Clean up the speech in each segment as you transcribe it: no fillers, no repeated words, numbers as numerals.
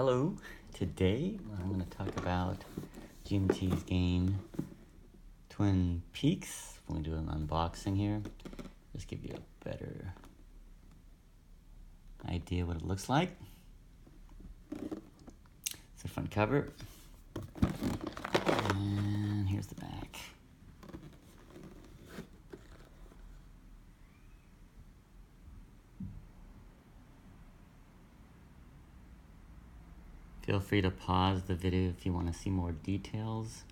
Hello, today I'm going to talk about GMT's game Twin Peaks. We're going to do an unboxing here. Just give you a better idea what it looks like. It's the front cover. And here's the back. Feel free to pause the video if you want to see more details.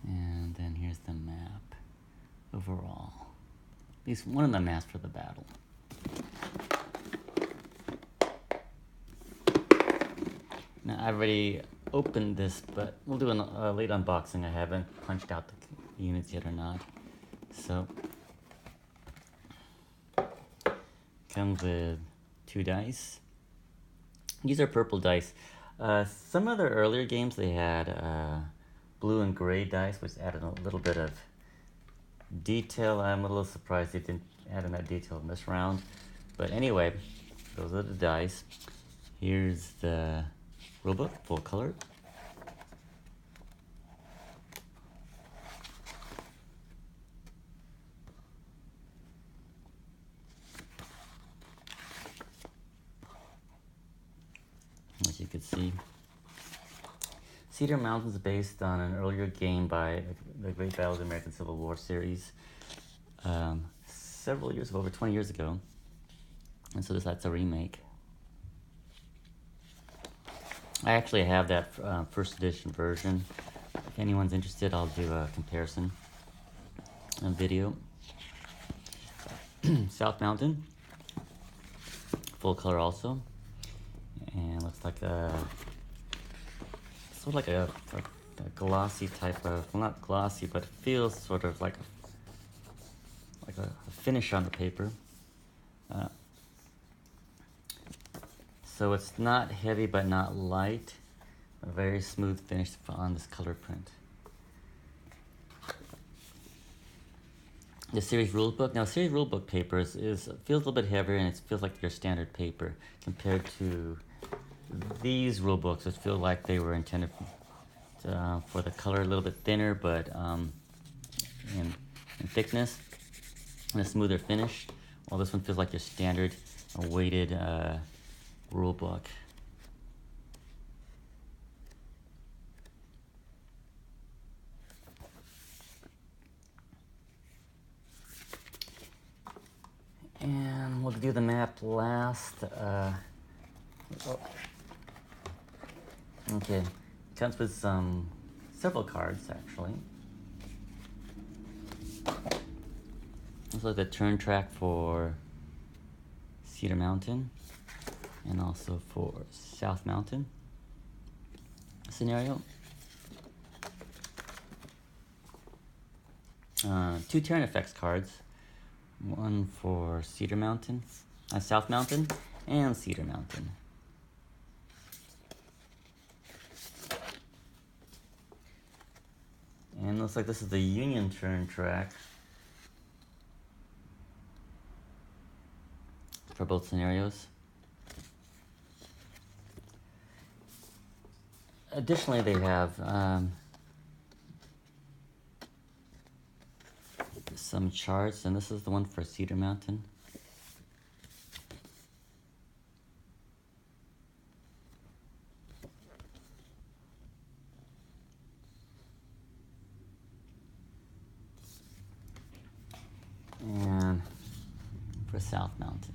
And then here's the map overall. At least one of the maps for the battle. Now I already opened this, but we'll do a late unboxing. I haven't punched out the units yet or not. So, comes with 2 dice. These are purple dice. Some of the earlier games they had blue and gray dice, which added a little bit of detail. I'm a little surprised they didn't add in that detail in this round. But anyway, those are the dice. Here's the rulebook, full color. As you can see, Cedar Mountain is based on an earlier game by the Great Battles of the American Civil War series, several years ago, over 20 years ago, and so that's a remake. I actually have that first edition version. If anyone's interested, I'll do a comparison video. South Mountain, full color also. And looks like sort of like a glossy type of, well, not glossy, but it feels sort of like a finish on the paper. So it's not heavy but not light. A very smooth finish on this color print. The series rulebook. Now, series rulebook papers feels a little bit heavier, and it feels like your standard paper compared to these rulebooks, which feel like they were intended for the color a little bit thinner, but in thickness and a smoother finish. Well, this one feels like your standard weighted rulebook. And we'll do the map last. Okay, comes with several cards actually. Looks like the turn track for Cedar Mountain and also for South Mountain scenario. 2 turn effects cards. One for Cedar Mountain, South Mountain, and Cedar Mountain. And looks like this is the Union turn track for both scenarios. Additionally, they have some charts, and this is the one for Cedar Mountain. And for South Mountain.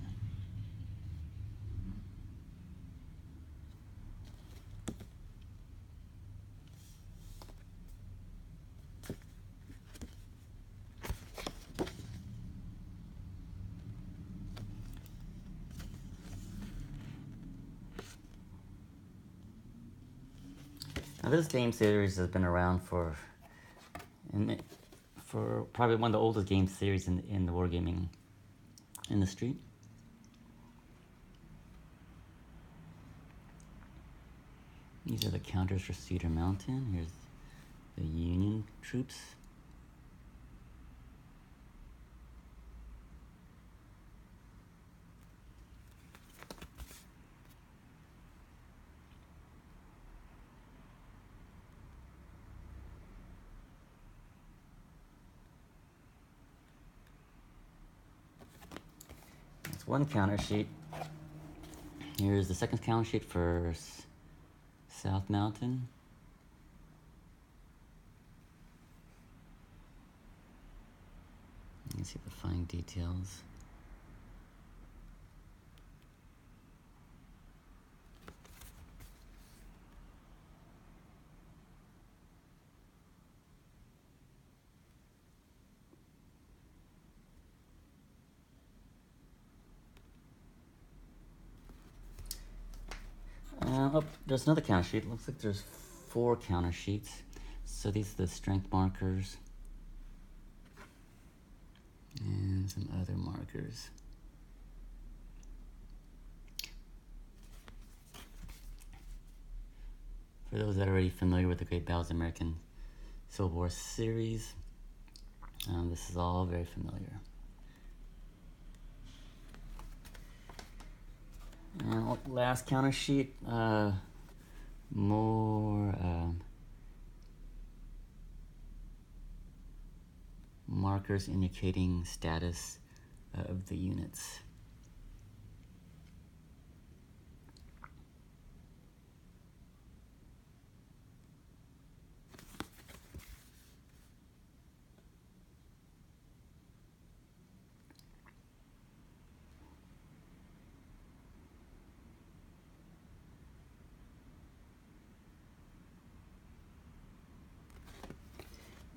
Now, this game series has been around for probably one of the oldest game series in the wargaming industry. These are the counters for Cedar Mountain. Here's the Union troops. one counter sheet. Here's the second counter sheet for South Mountain. You can see the fine details. Oh, there's another counter sheet. Looks like there's 4 counter sheets. So these are the strength markers and some other markers. For those that are already familiar with the Great Battles of the American Civil War series, this is all very familiar. And last counter sheet, more markers indicating status of the units.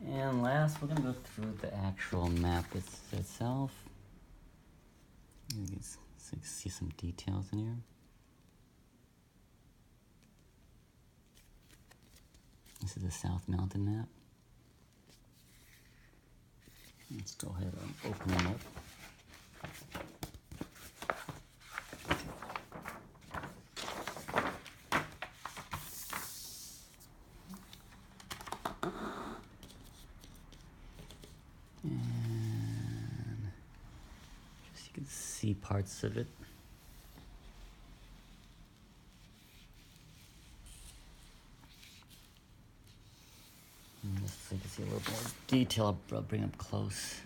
And last, we're going to go through the actual map itself. You can see some details in here. This is the South Mountain map. Let's go ahead and open them up. And just you can see parts of it. And just so you can see a little more detail, I'll bring up close.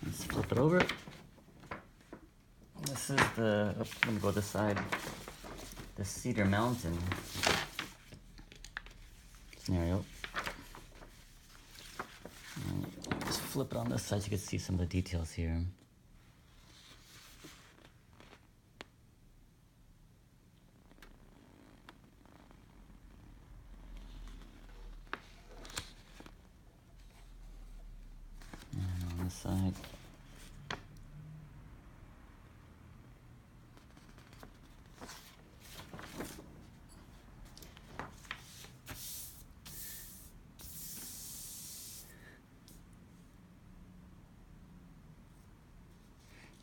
Let's flip it over. This is the, let me go this side, the Cedar Mountain scenario. And just flip it on this side so you can see some of the details here. And on this side.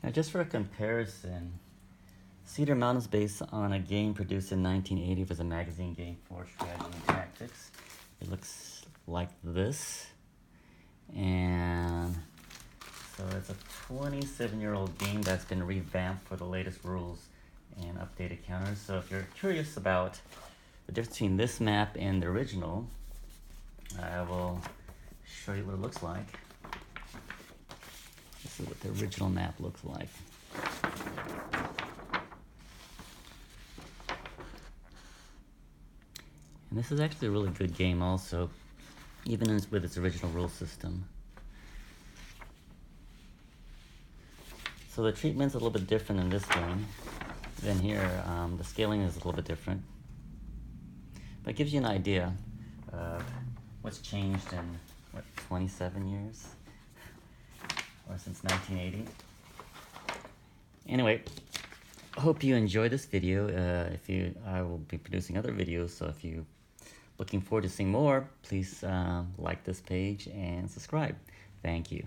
Now, just for a comparison, Cedar Mountain is based on a game produced in 1980. It was a magazine game for strategy and tactics. It looks like this. And so it's a 27-year-old game that's been revamped for the latest rules and updated counters. So if you're curious about the difference between this map and the original, I will show you what it looks like. This is what the original map looks like. And this is actually a really good game also, even with its original rule system. So the treatment's a little bit different in this game than here. The scaling is a little bit different. But it gives you an idea of what's changed in, what, 27 years? Or since 1980. Anyway, hope you enjoyed this video. I will be producing other videos, so if you're looking forward to seeing more, please like this page and subscribe. Thank you.